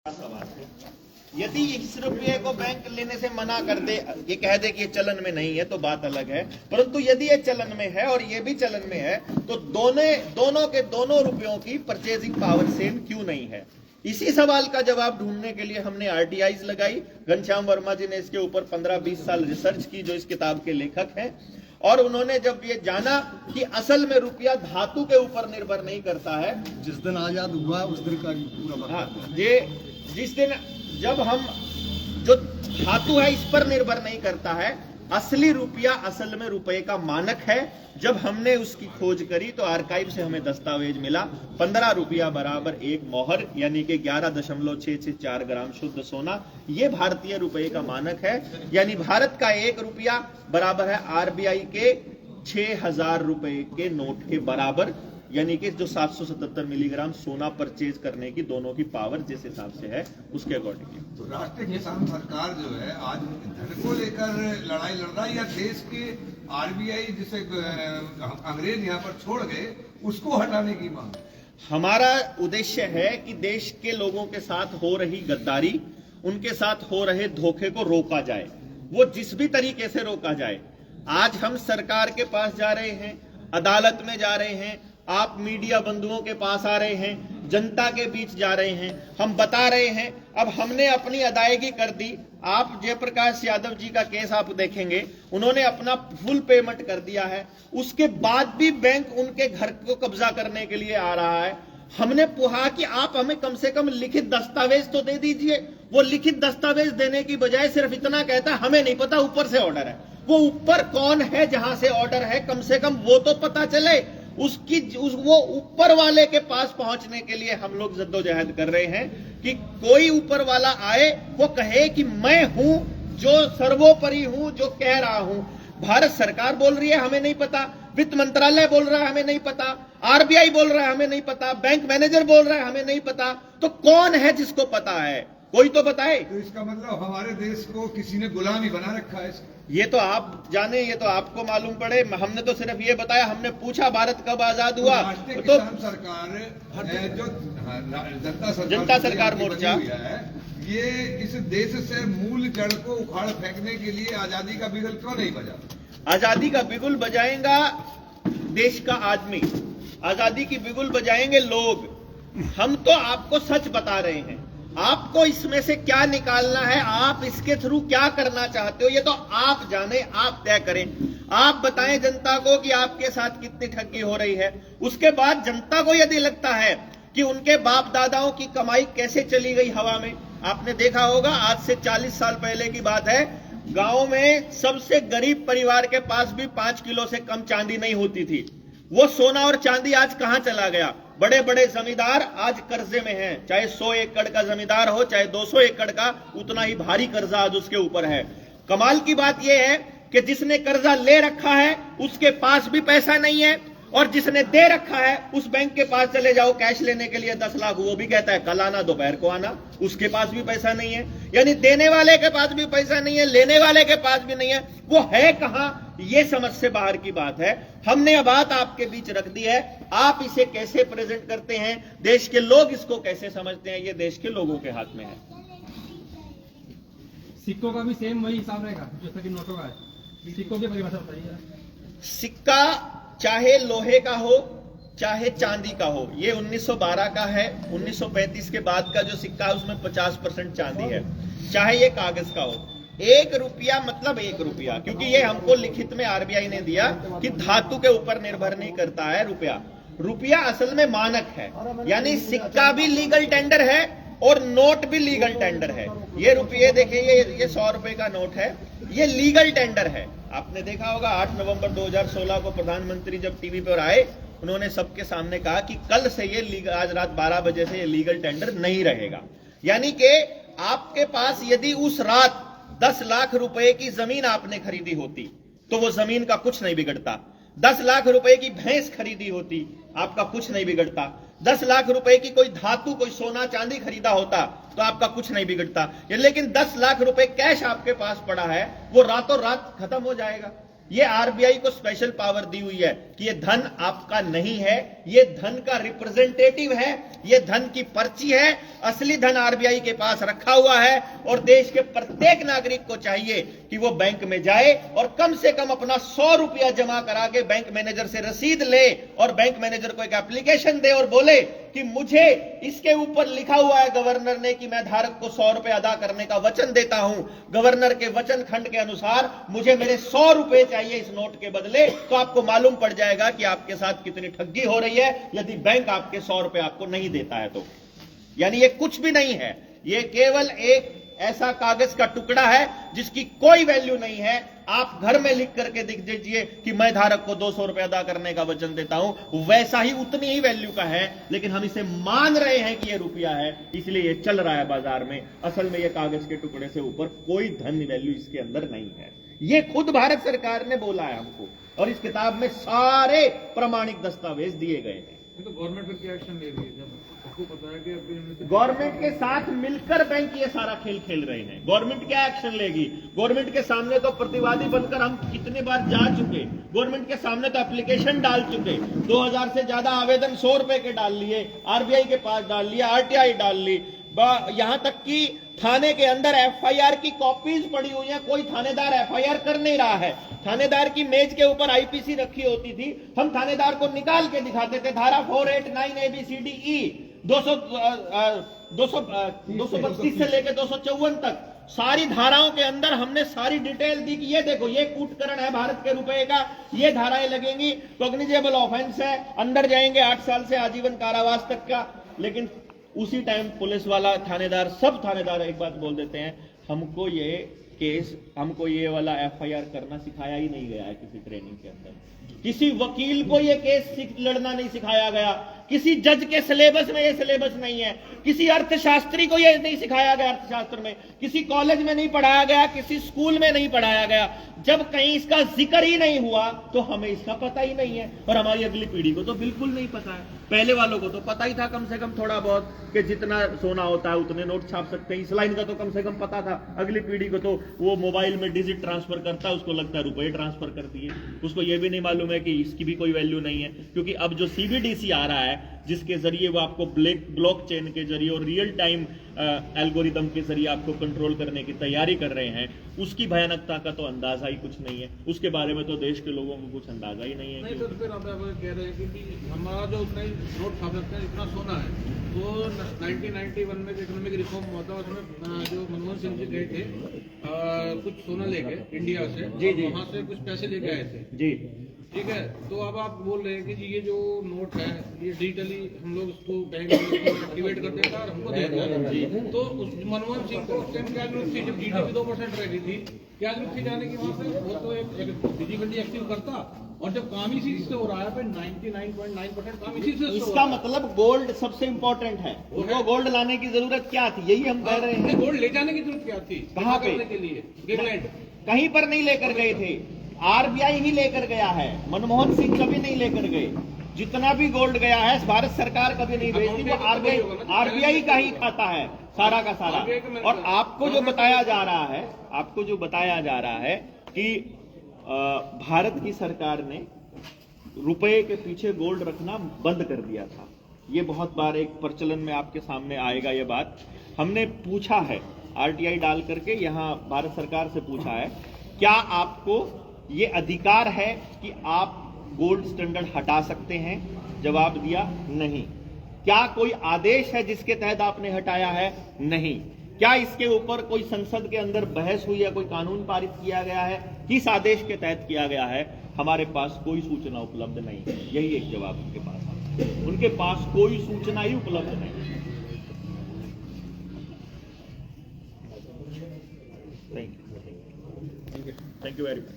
सवाल है, यदि इस रुपये को बैंक लेने से मना कर दे, ये कह दे कि ये चलन में नहीं है तो बात अलग है, परंतु यदि ये चलन में है और ये भी चलन में है तो दोनों के दोनों रुपयों की परचेजिंग पावर सेम क्यों नहीं है। इसी सवाल का जवाब ढूंढने के लिए हमने आरटीआईज लगाई। घनश्याम वर्मा जी ने इसके ऊपर 15-20 साल रिसर्च की, जो इस किताब के लेखक हैं, और उन्होंने जब ये जाना कि असल में रुपया धातु के ऊपर निर्भर नहीं करता है। जिस दिन आजाद हुआ उस दिन का पूरा हाँ, ये जिस दिन जब हम जो धातु है इस पर निर्भर नहीं करता है, असली रुपया असल में रुपए का मानक है। जब हमने उसकी खोज करी तो आर्काइव से हमें दस्तावेज मिला, 15 रुपया बराबर एक मोहर यानी कि 11.664 ग्राम शुद्ध सोना, ये भारतीय रुपए का मानक है। यानी भारत का 1 रुपया बराबर है आरबीआई के 6000 रुपए के नोट के बराबर, यानी कि जो 777 मिलीग्राम सोना परचेज करने की दोनों की पावर जिस हिसाब से है उसके अकॉर्डिंगली। तो राष्ट्रीय किसान सरकार जो है आज धन को लेकर लड़ाई लड़ रहा है, या देश के आरबीआई जिसे अंग्रेज यहाँ पर छोड़ गए उसको हटाने की मांग? हमारा उद्देश्य है कि देश के लोगों के साथ हो रही गद्दारी, उनके साथ हो रहे धोखे को रोका जाए, वो जिस भी तरीके से रोका जाए। आज हम सरकार के पास जा रहे हैं, अदालत में जा रहे हैं, आप मीडिया बंधुओं के पास आ रहे हैं, जनता के बीच जा रहे हैं, हम बता रहे हैं। अब हमने अपनी अदायगी कर दी। आप जयप्रकाश यादव जी का केस आप देखेंगे, उन्होंने अपना फुल पेमेंट कर दिया है, उसके बाद भी बैंक उनके घर को कब्जा करने के लिए आ रहा है। हमने कहा कि आप हमें कम से कम लिखित दस्तावेज तो दे दीजिए। वो लिखित दस्तावेज देने की बजाय सिर्फ इतना कहता हमें नहीं पता, ऊपर से ऑर्डर है। वो ऊपर कौन है जहां से ऑर्डर है, कम से कम वो तो पता चले। वो ऊपर वाले के पास पहुंचने के लिए हम लोग जद्दोजहद कर रहे हैं कि कोई ऊपर वाला आए, वो कहे कि मैं हूं जो सर्वोपरि हूं, जो कह रहा हूं। भारत सरकार बोल रही है हमें नहीं पता, वित्त मंत्रालय बोल रहा है हमें नहीं पता, आरबीआई बोल रहा है हमें नहीं पता, बैंक मैनेजर बोल रहा है हमें नहीं पता, तो कौन है जिसको पता है? कोई तो बताए। तो इसका मतलब हमारे देश को किसी ने गुलामी बना रखा है। ये तो आप जाने, ये तो आपको मालूम पड़े। हमने तो सिर्फ ये बताया, हमने पूछा भारत कब आजाद हुआ। राष्ट्रीय तो किसान सरकार जो जनता सरकार मोर्चा है, ये इस देश से मूल जड़ को उखाड़ फेंकने के लिए आजादी का बिगुल क्यों नहीं बजा? आजादी का बिगुल बजाएगा देश का आदमी, आजादी की बिगुल बजाएंगे लोग। हम तो आपको सच बता रहे हैं, आपको इसमें से क्या निकालना है, आप इसके थ्रू क्या करना चाहते हो, ये तो आप जाने, आप तय करें। आप बताएं जनता को कि आपके साथ कितनी ठगी हो रही है। उसके बाद जनता को यदि लगता है कि उनके बाप दादाओं की कमाई कैसे चली गई हवा में, आपने देखा होगा आज से 40 साल पहले की बात है, गांव में सबसे गरीब परिवार के पास भी 5 किलो से कम चांदी नहीं होती थी। वो सोना और चांदी आज कहां चला गया? बड़े बड़े जमींदार आज कर्जे में हैं, चाहे 100 एकड़ का जमींदार हो, चाहे 200 एकड़ का, उतना ही भारी कर्जा आज उसके ऊपर है। कमाल की बात यह है कि जिसने कर्जा ले रखा है उसके पास भी पैसा नहीं है, और जिसने दे रखा है उस बैंक के पास चले जाओ कैश लेने के लिए 10 लाख, वो भी कहता है कल आना, दोपहर को आना, उसके पास भी पैसा नहीं है। यानी देने वाले के पास भी पैसा नहीं है, लेने वाले के पास भी नहीं है। वो है कहां? ये समझ से बाहर की बात है। हमने यह बात आपके बीच रख दी है, आप इसे कैसे प्रेजेंट करते हैं, देश के लोग इसको कैसे समझते हैं, ये देश के लोगों के हाथ में है। सिक्कों का भी सेम वही हिसाब रहेगा जैसा कि नोटों का है। सिक्कों की परिभाषा बताइए। सिक्का चाहे लोहे का हो चाहे चांदी का हो, ये 1912 का है। 1935 के बाद का जो सिक्का है उसमें 50% चांदी है। चाहे ये कागज का हो, 1 रुपया मतलब 1 रुपया, क्योंकि ये हमको लिखित में आरबीआई ने दिया कि धातु के ऊपर निर्भर नहीं करता है रुपया। रुपया असल में मानक है, यानी सिक्का भी लीगल टेंडर है और नोट भी लीगल टेंडर है। ये रुपये देखिए, ये 100 रुपए का नोट है, ये लीगल टेंडर है। आपने देखा होगा 8 नवंबर 2016 को प्रधानमंत्री जब टीवी पर आए, उन्होंने सबके सामने कहा कि कल से ये आज रात 12 बजे से ये लीगल टेंडर नहीं रहेगा। यानी कि आपके पास यदि उस रात 10 लाख रुपए की जमीन आपने खरीदी होती तो वो जमीन का कुछ नहीं बिगड़ता। 10 लाख रुपए की भैंस खरीदी होती, आपका कुछ नहीं बिगड़ता। 10 लाख रुपए की कोई धातु, कोई सोना चांदी खरीदा होता तो आपका कुछ नहीं बिगड़ता। लेकिन 10 लाख रुपए कैश आपके पास पड़ा है, वो रातों रात खत्म हो जाएगा। ये आरबीआई को स्पेशल पावर दी हुई है कि ये धन आपका नहीं है, ये धन का रिप्रेजेंटेटिव है, ये धन की पर्ची है, असली धन आरबीआई के पास रखा हुआ है और देश के प्रत्येक नागरिक को चाहिए कि वो बैंक में जाए और कम से कम अपना 100 रुपया जमा करा के बैंक मैनेजर से रसीद ले और बैंक मैनेजर को एक एप्लीकेशन दे और बोले कि मुझे इसके ऊपर लिखा हुआ है गवर्नर ने कि मैं धारक को 100 रुपए अदा करने का वचन देता हूं, गवर्नर के वचन खंड के अनुसार मुझे मेरे 100 रुपए चाहिए इस नोट के बदले, तो आपको मालूम पड़ जाएगा कि आपके साथ कितनी ठगी हो रही है यदि बैंक आपके 100 रुपए आपको नहीं देता है तो। यानी ये कुछ भी नहीं है, ये केवल एक ऐसा कागज का टुकड़ा है जिसकी कोई वैल्यू नहीं है। आप घर में लिख करके दिख दीजिए कि मैं धारक को 200 रुपए अदा करने का वचन देता हूं, वैसा ही उतनी ही वैल्यू का है, लेकिन हम इसे मान रहे हैं कि ये रुपया है, इसलिए ये चल रहा है बाजार में। असल में ये कागज के टुकड़े से ऊपर कोई धन वैल्यू इसके अंदर नहीं है। ये खुद भारत सरकार ने बोला है हमको और इस किताब में सारे प्रमाणिक दस्तावेज दिए गए हैं। तो गवर्नमेंट फिर क्या एक्शन ले रही है जब सबको पता है कि गवर्नमेंट के साथ मिलकर बैंक ये सारा खेल खेल रहे हैं? गवर्नमेंट क्या एक्शन लेगी? गवर्नमेंट के सामने तो प्रतिवादी बनकर हम कितने बार जा चुके, गवर्नमेंट के सामने तो एप्लीकेशन डाल चुके, 2000 से ज्यादा आवेदन 100 रुपए के डाल लिए, आरबीआई के पास डाल लिया, आरटीआई डाल ली, यहां तक कि थाने के अंदर एफआईआर की कॉपीज पड़ी हुई है, कोई थानेदार एफआईआर कर नहीं रहा है। थानेदार की मेज के ऊपर आईपीसी रखी होती थी, हम थानेदार को निकाल के दिखाते थे, धारा 489 ABCDE 232 से लेकर 254 तक सारी धाराओं के अंदर हमने सारी डिटेल दी कि ये देखो ये कूटकरण है भारत के रुपए का, ये धाराएं लगेंगी, कॉग्निजेबल ऑफेंस है, अंदर जाएंगे 8 साल से आजीवन कारावास तक का। लेकिन उसी टाइम पुलिस वाला थानेदार, सब थानेदार एक बात बोल देते हैं, हमको ये केस, हमको ये वाला एफआईआर करना सिखाया ही नहीं गया है किसी ट्रेनिंग के अंदर, किसी वकील को ये केस लड़ना नहीं सिखाया गया, किसी जज के सिलेबस में ये सिलेबस नहीं है, किसी अर्थशास्त्री को ये नहीं सिखाया गया अर्थशास्त्र में, किसी कॉलेज में नहीं पढ़ाया गया, किसी स्कूल में नहीं पढ़ाया गया। जब कहीं इसका जिक्र ही नहीं हुआ तो हमें इसका पता ही नहीं है और हमारी अगली पीढ़ी को तो बिल्कुल नहीं पता है। पहले वालों को तो पता ही था कम से कम थोड़ा बहुत कि जितना सोना होता है उतने नोट छाप सकते हैं, इस लाइन का तो कम से कम पता था। अगली पीढ़ी को तो वो मोबाइल में डिजिट ट्रांसफर करता है, उसको लगता है रुपए ट्रांसफर कर दिए, उसको ये भी नहीं मालूम है कि इसकी भी कोई वैल्यू नहीं है। क्योंकि अब जो सीबीडीसी आ रहा है जिसके जरिए वो आपको ब्लॉकचेन के जरिए और रियल टाइम एल्गोरिदम के जरिए आपको कंट्रोल करने की तैयारी कर रहे हैं, उसकी भयानकता का तो अंदाजा ही कुछ नहीं है, उसके बारे में तो देश के लोगों को कुछ अंदाजा ही नहीं है। नहीं सर, फिर आप कह रहे हैं कि हमारा जो उतना ही नोट छाप सकते हैं, इतना सोना है, वो 1991 में इकोनॉमिक रिफॉर्म हुआ था, उसमें जो मनमोहन सिंह जी गए थे कुछ सोना लेके इंडिया से, जी जी, वहाँ से कुछ पैसे लेके आए थे जी, ठीक है। तो अब आप बोल रहे हैं कि जी ये जो नोट है ये डिजिटली हम लोग उसको बैंक में एक्टिवेट कर देता और हमको दे देता। तो उस मनमोहन सिंह को उस टाइम क्या जरूरत थी, जब जीडीपी 2% रह गई थी, क्या जरूरत थी जाने की वहाँ से? वो तो एक फिजिकली एक्टिव करता, और जब काम इसी से हो रहा है, 99.9% काम इसी से। इसका मतलब गोल्ड सबसे इंपॉर्टेंट है, उनको गोल्ड लाने की जरूरत क्या थी, यही हम कह रहे हैं। गोल्ड ले जाने की जरूरत क्या थी? कहाँ पे? के लिए इंग्लैंड कहीं पर नहीं लेकर गए थे, आरबीआई ही लेकर गया है, मनमोहन सिंह कभी नहीं लेकर गए। जितना भी गोल्ड गया है भारत सरकार कभी नहीं भेजती, वो आरबीआई का ही खाता है सारा का सारा। और आपको जो बताया जा रहा है, आपको जो बताया जा रहा है कि भारत की सरकार ने रुपए के पीछे गोल्ड रखना बंद कर दिया था, ये बहुत बार एक प्रचलन में आपके सामने आएगा ये बात। हमने पूछा है आरटीआई डाल करके, यहाँ भारत सरकार से पूछा है, क्या आपको ये अधिकार है कि आप गोल्ड स्टैंडर्ड हटा सकते हैं? जवाब दिया नहीं। क्या कोई आदेश है जिसके तहत आपने हटाया है? नहीं। क्या इसके ऊपर कोई संसद के अंदर बहस हुई है, कोई कानून पारित किया गया है? किस आदेश के तहत किया गया है? हमारे पास कोई सूचना उपलब्ध नहीं है, यही एक जवाब उनके पास है। उनके पास कोई सूचना ही उपलब्ध नहीं है। Thank you very much.